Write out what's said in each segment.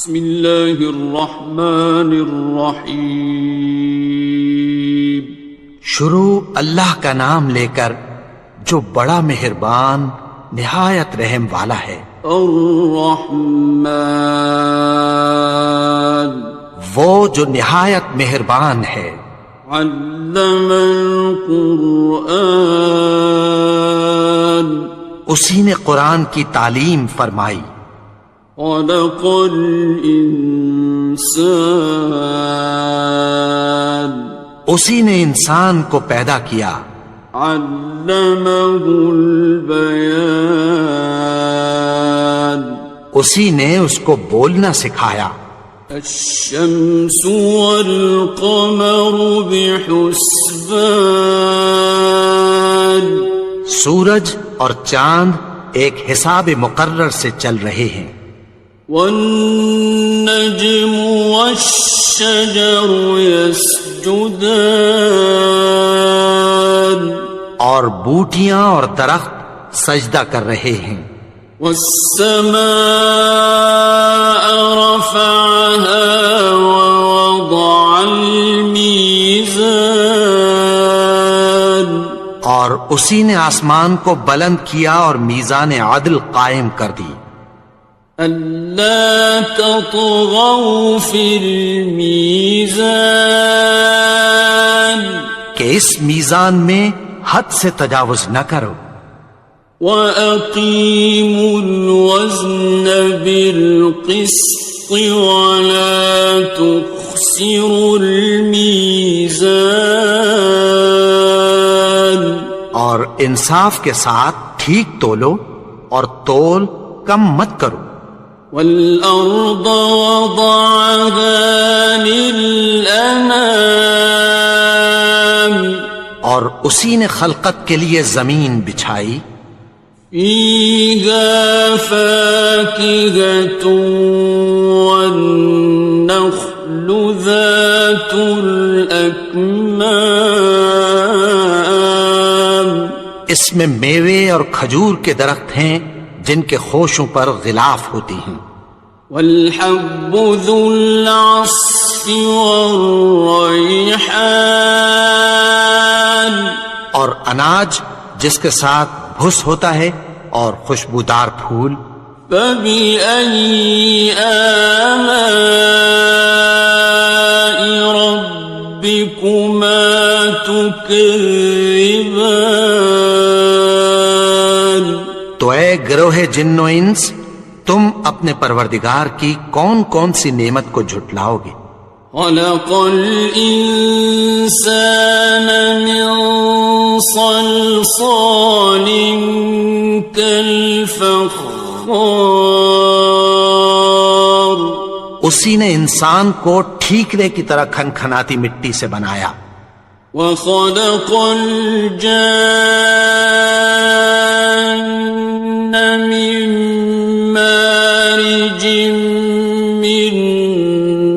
بسم اللہ الرحمن الرحیم. شروع اللہ کا نام لے کر جو بڑا مہربان نہایت رحم والا ہے. الرحمن وہ جو نہایت مہربان ہے. علم القرآن اسی نے قرآن کی تعلیم فرمائی. خلق الانسان اسی نے انسان کو پیدا کیا. علمہ البیان اسی نے اس کو بولنا سکھایا. الشمس والقمر بحسبان سورج اور چاند ایک حساب مقرر سے چل رہے ہیں. والنجم والشجر يسجدان اور بوٹیاں اور درخت سجدہ کر رہے ہیں. والسماء رفعها ووضع الميزان اور اسی نے آسمان کو بلند کیا اور میزان عدل قائم کر دی. ألا تطغوا في الميزان کہ اس میزان میں حد سے تجاوز نہ کرو. وَأَقِيمُوا الْوَزْنَ بِالْقِسْطِ وَلَا تُخْسِرُوا الْمِيزَانَ اور انصاف کے ساتھ ٹھیک تولو اور تول کم مت کرو. وَالْأَرْضَ وَضَعَهَا لِلْأَنَامِ اور اسی نے خلقت کے لیے زمین بچھائی. فِيهَا فَاكِهَةٌ وَالنَّخْلُ ذَاتُ الْأَكْمَامِ اس میں میوے اور کھجور کے درخت ہیں جن کے خوشوں پر غلاف ہوتی ہیں. وَالْحَبُّ ذُو الْعَصْفِ وَالرَّيْحَانِ اور اناج جس کے ساتھ بھس ہوتا ہے اور خوشبودار پھول. فَبِأَيِّ آلَاءِ رَبِّكُمَا تُكَذِّبَانِ تو اے گروہ جن و انس تم اپنے پروردگار کی کون کون سی نعمت کو جھٹلاؤ گے. خَلَقَ الْإِنسَانَ مِنْ صَلْصَالٍ كَالْفَخَّارِ اسی نے انسان کو ٹھیکرے کی طرح کھنکھناتی مٹی سے بنایا. وَخَلَقَ الْجَانَّ مِن مَّارِجٍ مِّن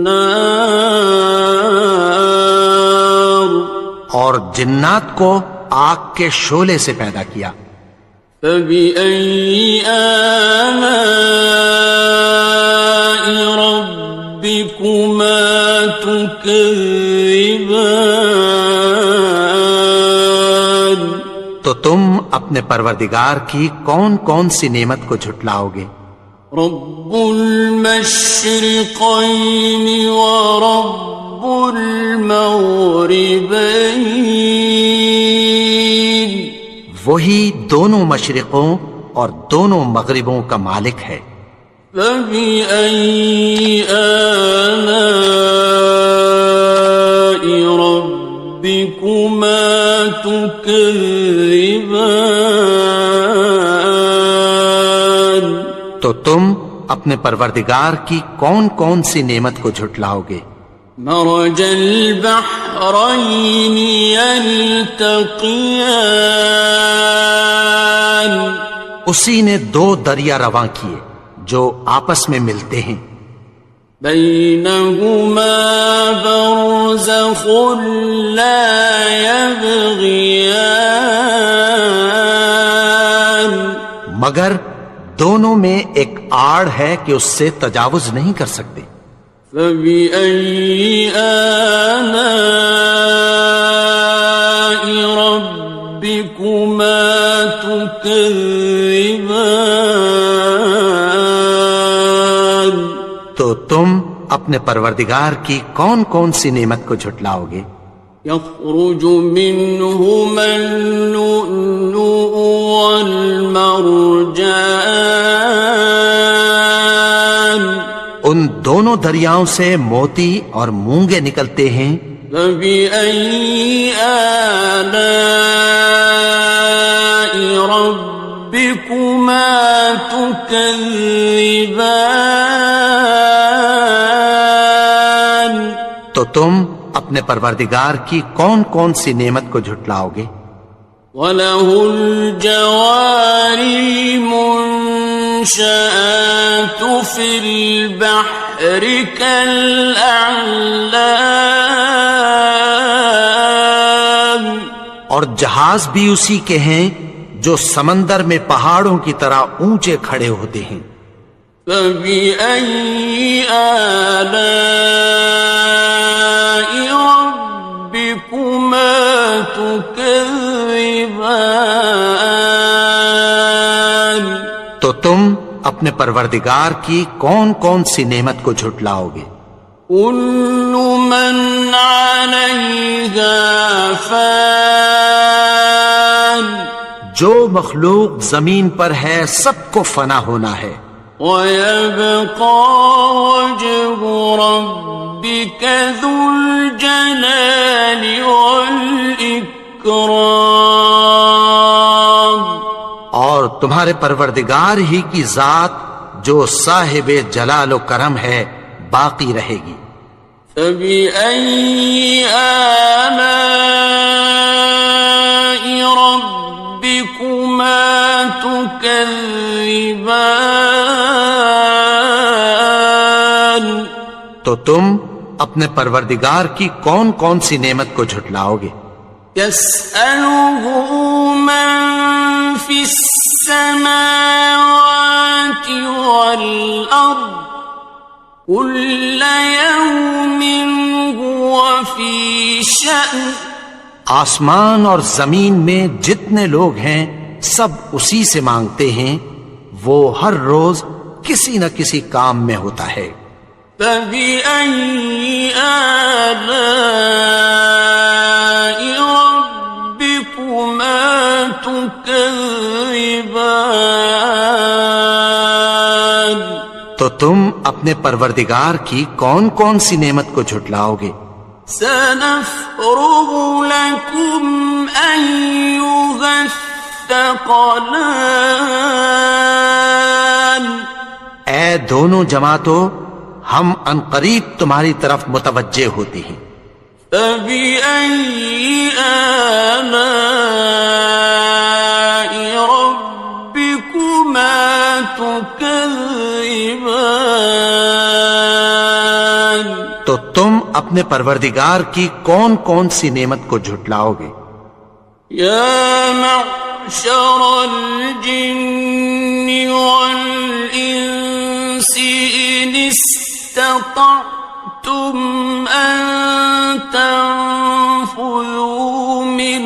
نَّارٍ اور جنات کو آگ کے شعلے سے پیدا کیا. فَبِأَيِّ آلَاءِ رَبِّكُمَا تُكَذِّبَانِ تو تم اپنے پروردگار کی کون کون سی نعمت کو جھٹلاؤ گے. رب المشرقین ورب المغربین وہی دونوں مشرقوں اور دونوں مغربوں کا مالک ہے. فَبِأَيِّ آلَاءِ رَبِّكُمَا تُكَذِّبَانِ تو تم اپنے پروردگار کی کون کون سی نعمت کو جھٹلاؤ گے. مرج البحرین یلتقیان اسی نے دو دریا رواں کیے جو آپس میں ملتے ہیں. بینہما برزخ لا یبغیان مگر دونوں میں ایک آڑ ہے کہ اس سے تجاوز نہیں کر سکتے۔ فبأي آلاء ربكما تكذبان؟ تو تم اپنے پروردگار کی کون کون سی نعمت کو جھٹلاؤ گے؟ يخرج منهما اللؤلؤ والمرجان، ان دونوں دریاؤں سے موتی اور مونگے نکلتے ہیں۔ فبأي آلاء ربكما تكذبان؟ تو تم اپنے پروردگار کی کون کون سی نعمت کو جھٹلاؤ گے؟ وَلَهُ الْجَوَارِ الْمُنشَآتُ فِي الْبَحْرِ كَالْأَعْلَامِ، اور جہاز بھی اسی کے ہیں جو سمندر میں پہاڑوں کی طرح اونچے کھڑے ہوتے ہیں۔ فَبِأَيِّ آلَاءِ رَبِّكُمَا تُكَذِّبَانِ؟ تو تم اپنے پروردگار کی کون کون سی نعمت کو جھٹلاؤ گے؟ كُلُّ مَنْ عَلَيْهَا فَانٍ، جو مخلوق زمین پر ہے سب کو فنا ہونا ہے۔ وَيَبْقَى وَجْهُ رَبِّكَ ذُو الْجَلَالِ وَالْإِكْرَامِ، اور تمہارے پروردگار ہی کی ذات جو صاحب جلال و کرم ہے باقی رہے گی۔ فَبِأَيِّ آلَاءِ رَبِّكُمَا تُكَذِّبَانِ؟ تو تم اپنے پروردگار کی کون کون سی نعمت کو جھٹلاؤ گے؟ يَسْأَلُهُ مَن فِي السَّمَاوَاتِ وَالْأَرْضِ كُلَّ يَوْمٍ هُوَ فِي شَأْنٍ، آسمان اور زمین میں جتنے لوگ ہیں سب اسی سے مانگتے ہیں، وہ ہر روز کسی نہ کسی کام میں ہوتا ہے۔ فَبِأَيِّ آلَاءِ رَبِّكُمَا تُكَذِّبَانِ؟ تو تم اپنے پروردگار کی کون کون سی نعمت کو جھٹلاؤ گے؟ سَنَفْرُغُ لَكُمْ أَيُّهَ الثَّقَلَانِ، اے دونوں جماعتوں، ہم عنقریب تمہاری طرف متوجہ ہوتے ہیں۔ فَبِأَيِّ آلَاءِ رَبِّكُمَا تُكَذِّبَانِ؟ تو تم اپنے پروردگار کی کون کون سی نعمت کو جھٹلاؤ گے؟ يَا مَعْشَرَ الْجِنِّ وَالْإِنسِ إِنِ اسْتَطَعْتُمْ أَن تَنفُذُوا مِنْ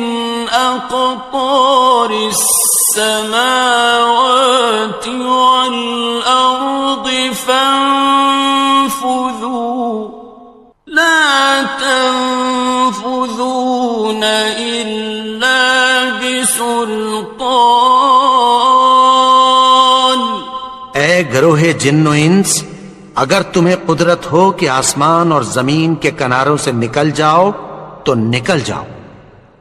أَقْطَارِ السَّمَاوَاتِ وَالْأَرْضِ فَانفُذُوا لَا تَنفُذُونَ إِلَّا بِسُلْطَانٍ۔ اے گروہ جن و انس، اگر تمہیں قدرت ہو کہ آسمان اور زمین کے کناروں سے نکل جاؤ تو نکل جاؤ،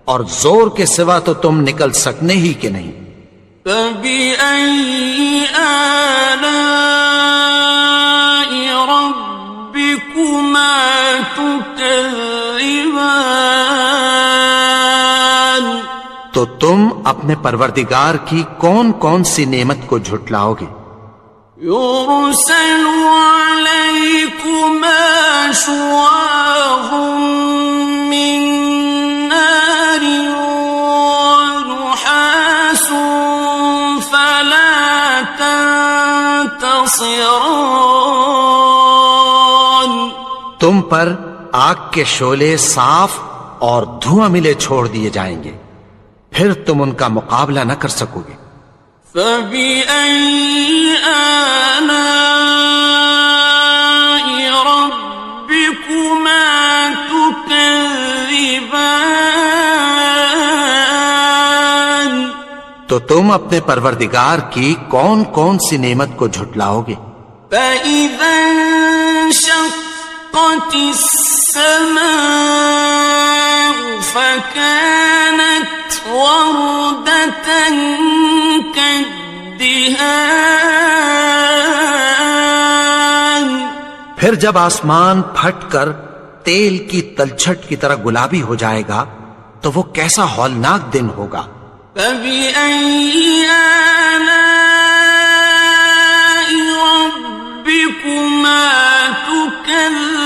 اور زور کے سوا تو تم نکل سکنے ہی کہ نہیں۔ فَبِأَيِّ آلَاءِ رَبِّكُمَا تُكَذِّبَانِ؟ تو تم اپنے پروردگار کی کون کون سی نعمت کو جھٹلاؤ گے؟ يُرْسَلُ عَلَيْكُمَا شُوَاظٌ مِّن نَّارٍ وَنُحَاسٌ فَلَا تَنتَصِرَانِ؟ تم پر آگ کے شعلے صاف اور دھواں ملے چھوڑ دیے جائیں گے، پھر تم ان کا مقابلہ نہ کر سکو گے۔ فَبِأَيِّ آلَاءِ رَبِّكُمَا تُكَذِّبَانِ؟ تو تم اپنے پروردگار کی کون کون سی نعمت کو جھٹلاؤ گے؟ فَإِذَا انشَقَّتِ السَّمَاءُ فَكَانَتْ وَرْدَةً كَالدِّهَانِ، پھر جب آسمان پھٹ کر تیل کی تلچھٹ کی طرح گلابی ہو جائے گا تو وہ کیسا ہولناک دن ہوگا۔ فَبِأَيِّ آلَاءِ رَبِّكُمَا تُكَذِّبَانِ؟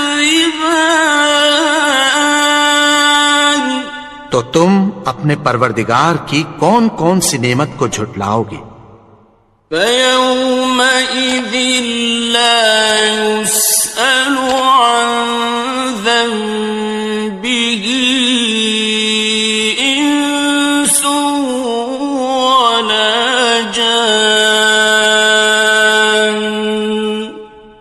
تو تم اپنے پروردگار کی کون کون سی نعمت کو جھٹلاؤ گے؟ فَيَوْمَئِذٍ لَا يُسْأَلُ عَنْ ذَنبِهِ إِنسٌ وَلَا جَانٌ۔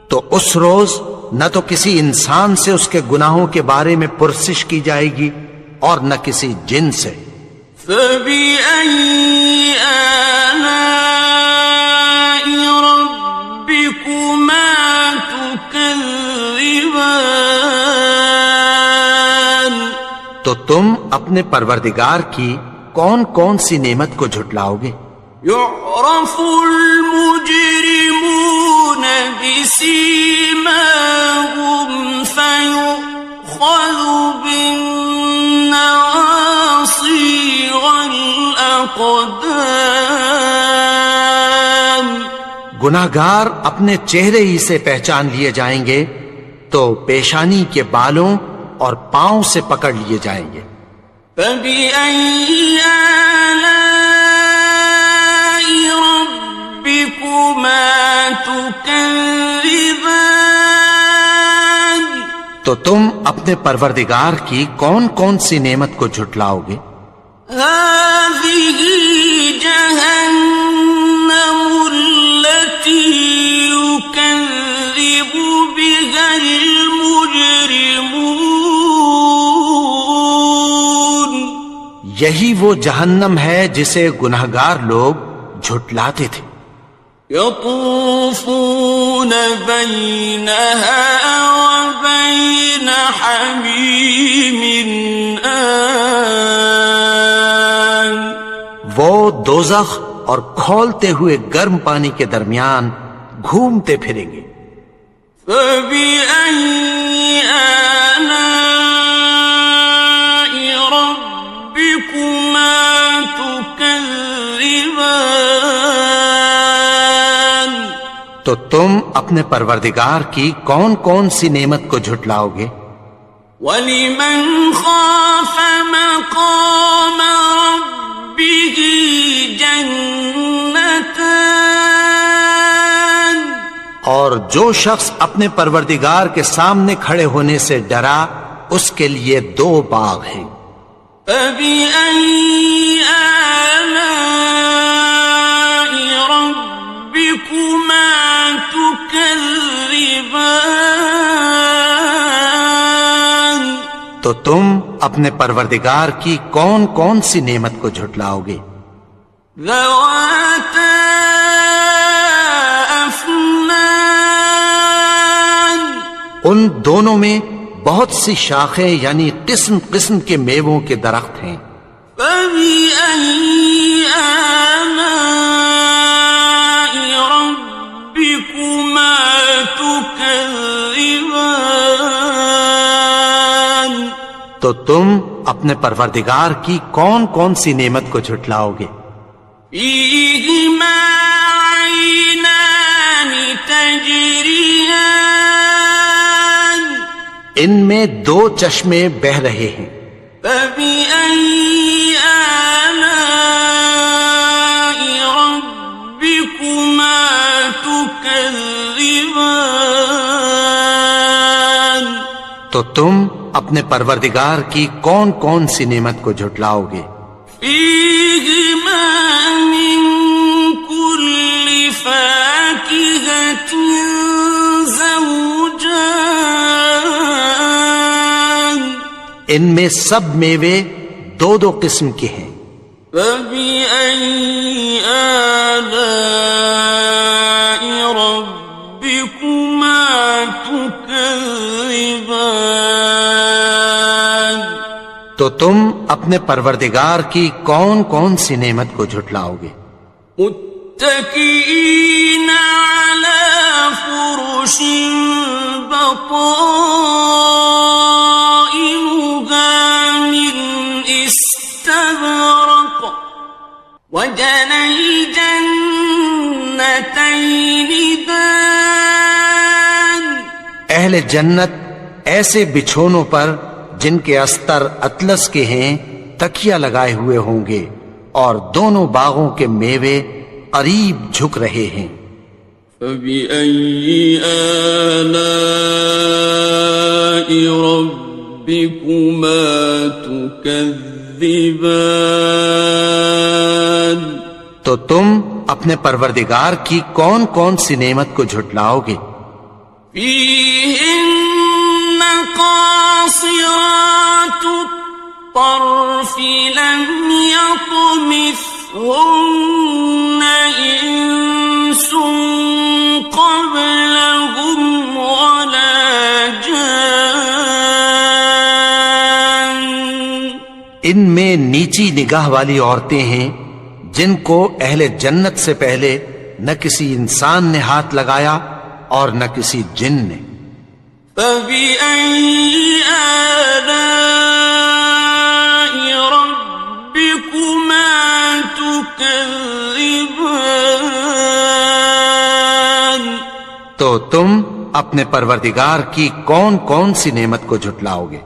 تو اس روز نہ تو کسی انسان سے اس کے گناہوں کے بارے میں پرسش کی جائے گی اور نہ کسی جن سے۔ فَبِأَيِّ آلَاءِ رَبِّكُمَا تُكَذِّبَانِ؟ تو تم اپنے پروردگار کی کون کون سی نعمت کو جھٹلاؤ گے؟ يُعْرَفُ الْمُجْرِمُونَ بِسِيمَاهُمْ فَيُؤْخَذُ بِالنَّوَاصِي وَالْأَقْدَامِ۔ گناہگار اپنے چہرے ہی سے پہچان لیے جائیں گے تو پیشانی کے بالوں اور پاؤں سے پکڑ لیے جائیں گے۔ فَبِأَيِّ آلَاءِ رَبِّكُمَا تُكَذِّبَانِ؟ تو تم اپنے پروردگار کی کون کون سی نعمت کو جھٹلاؤ گے؟ هَٰذِهِ جَهَنَّمُ الَّتِي يُكَذِّبُ بِهَا الْمُجْرِمُونَ۔ یہی وہ جہنم ہے جسے گناہگار لوگ جھٹلاتے تھے۔ يَطُوفُونَ بَيْنَهَا وَبَيْنَ حَمِيمٍ آنٍ۔ وہ دوزخ اور کھولتے ہوئے گرم پانی کے درمیان گھومتے پھریں گے۔ فَبِأَيِّ آلَاءِ رَبِّكُمَا تُكَذِّبَانِ؟ تو تم اپنے پروردگار کی کون کون سی نعمت کو جھٹلاؤ گے؟ وَلِمَنْ خَافَ مَقَامَ رَبِّهِ جَنَّتَانِ؟ اور جو شخص اپنے پروردگار کے سامنے کھڑے ہونے سے ڈرا اس کے لیے 2 باغ ہیں۔ فَبِأَيِّ آلَاءِ رَبِّكُمَا تُكَذِّبَانِ؟ تو تم اپنے پروردگار کی کون کون سی نعمت کو جھٹلاؤ گے؟ ذَوَاتَا أَفْنَانٍ؟ ان دونوں میں بہت سی شاخیں یعنی قسم قسم کے میووں کے درخت ہیں۔ فَبِأَيِّ آلَاءِ رَبِّكُمَا تُكَذِّبَانِ؟ تو تم اپنے پروردگار کی کون کون سی نعمت کو جھٹلاؤ گے؟ فِيهِمَا عَيْنَانِ تَجْرِيَانِ؟ ان میں 2 چشمے بہ رہے ہیں۔ فَبِأَيِّ آلَاءِ رَبِّكُمَا تُكَذِّبَانِ؟ تو تم اپنے پروردگار کی کون کون سی نعمت کو جھٹلاؤ گے؟ فیہما من کل فاکہۃ زوجان، ان میں سب میوے دو دو قسم کے ہیں۔ فبأي آلاء ربكما تكذبان، تو تم اپنے پروردگار کی کون کون سی نعمت کو جھٹلاؤ گے؟ متكئين على فرش بطائنها من استبرق، وجنى الجنتين دان، اہل جنت ایسے بچھونوں پر جن کے استر اطلس کے ہیں تکیہ لگائے ہوئے ہوں گے، اور دونوں باغوں کے میوے قریب جھک رہے ہیں۔ فبأي آلاء ربكما تكذبان، تو تم اپنے پروردگار کی کون کون سی نعمت کو جھٹلاؤ گے؟ فيهن قاصرات الطرف لم يطمثهن إنس قبلهم ولا جان، ان میں نیچی نگاہ والی عورتیں ہیں جن کو اہل جنت سے پہلے نہ کسی انسان نے ہاتھ لگایا اور نہ کسی جن نے۔ فبأي آلاء ربكما تكذبان، تو تم اپنے پروردگار کی کون کون سی نعمت کو جھٹلاؤ گے؟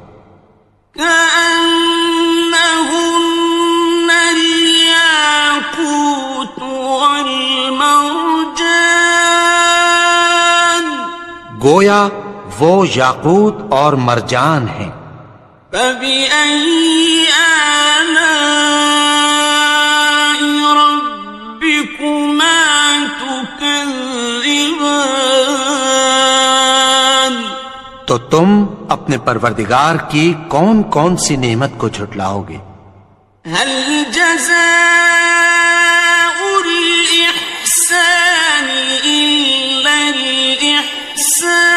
كأنهن الياقوت والمرجان، گویا وہ یاقوت اور مرجان ہیں۔ فبأي آلاء ربكما تكذبان، تو تم اپنے پروردگار کی کون کون سی نعمت کو جھٹلاؤ گے؟ هل جزاء الإحسان إلا الإحسان،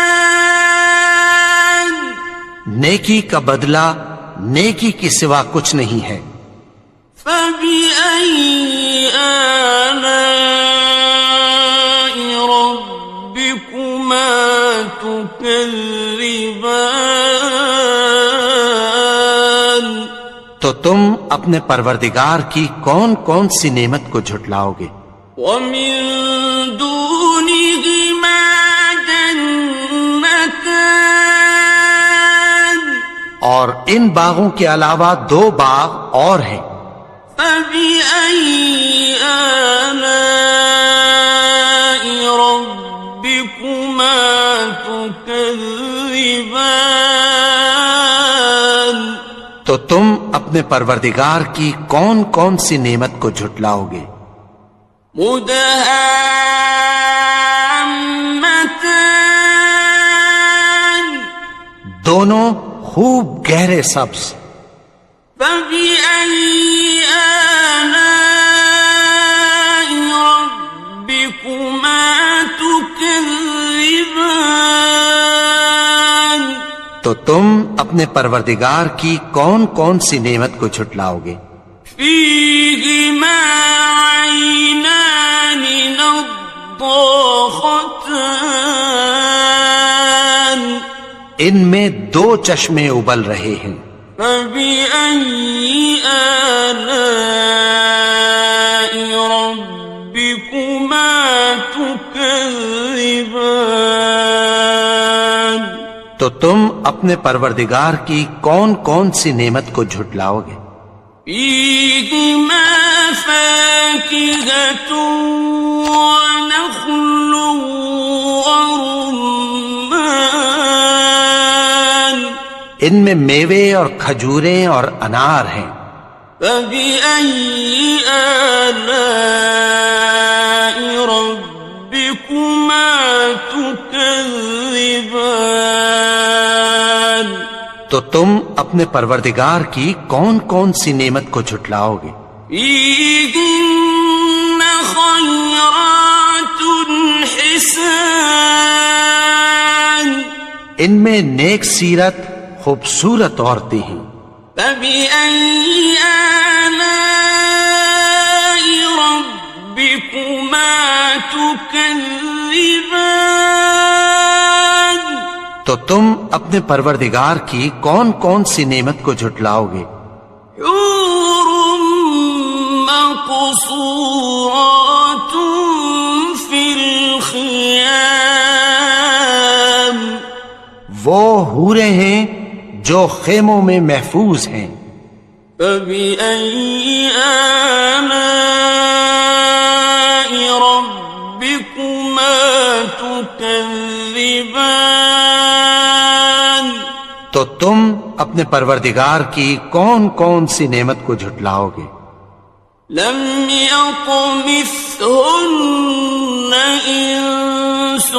نیکی کا بدلہ نیکی کی سوا کچھ نہیں ہے۔ فبأي آلاء ربكما تكذبان، تو تم اپنے پروردگار کی کون کون سی نعمت کو جھٹلاؤ گے؟ ومن دونهما جنتان، اور ان باغوں کے علاوہ دو باغ اور ہیں۔ فبأي آلاء ربكما تكذبان، تو تم اپنے پروردگار کی کون کون سی نعمت کو جھٹلاؤ گے؟ مدهامتان، دونوں خوب گہرے سبز۔ فبأي آلاء ربكما تكذبان، تو تم اپنے پروردگار کی کون کون سی نعمت کو جھٹلاؤ گے؟ فيهما عينان نضاختان، ان میں دو چشمے ابل رہے ہیں۔ فبأي آلاء ربكما تكذبان، تو تم اپنے پروردگار کی کون کون سی نعمت کو جھٹلاؤ گے؟ فيهما فاكهة ونخل ورمان، ان میں میوے اور کھجوریں اور انار ہیں۔ فبأي آلاء ربكما تكذبان؟ تو تم اپنے پروردگار کی کون کون سی نعمت کو جھٹلاؤ گے؟ فيهن خيرات حسان، ان میں نیک سیرت خوبصورت عورتیں ہیں۔ فبأي آلاء ربكما تكذبان؟ تو تم اپنے پروردگار کی کون کون سی نعمت کو جھٹلاؤ گے؟ حور مقصورات في الخيام، وہ حوریں ہیں جو خیموں میں محفوظ ہیں۔ فبأي آلاء ربكما تكذبان؟ تو تم اپنے پروردگار کی کون کون سی نعمت کو جھٹلاؤ گے؟ لم يطمثهن إنس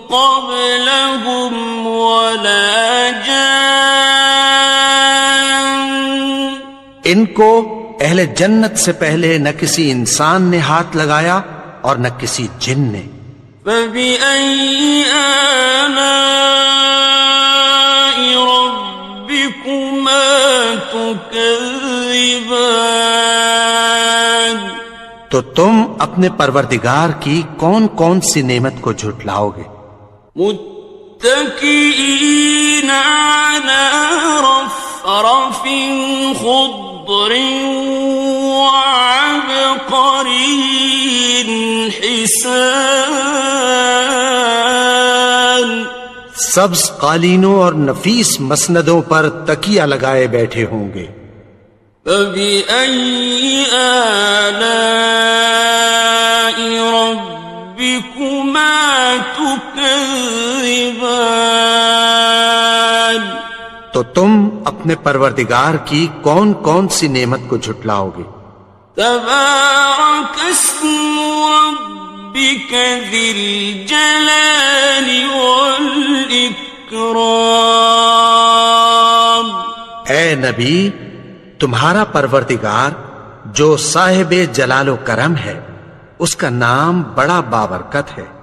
قبلهم ولا جان، ان کو اہل جنت سے پہلے نہ کسی انسان نے ہاتھ لگایا اور نہ کسی جن نے۔ فبأي آلاء ربكما تكذبان؟ تو تم اپنے پروردگار کی کون کون سی نعمت کو جھٹلاؤ گے؟ متكئين على رفرف خضر وعبقري حسان، سبز قالینوں اور نفیس مسندوں پر تکیہ لگائے بیٹھے ہوں گے۔ فبأي آلاء ربكما تكذبان؟ تو تم اپنے پروردگار کی کون کون سی نعمت کو جھٹلاؤ گے؟ تبارك اسم ربك ذي الجلال والإكرام۔ اے نبی، تمہارا پروردگار جو صاحب جلال و کرم ہے، اس کا نام بڑا بابرکت ہے۔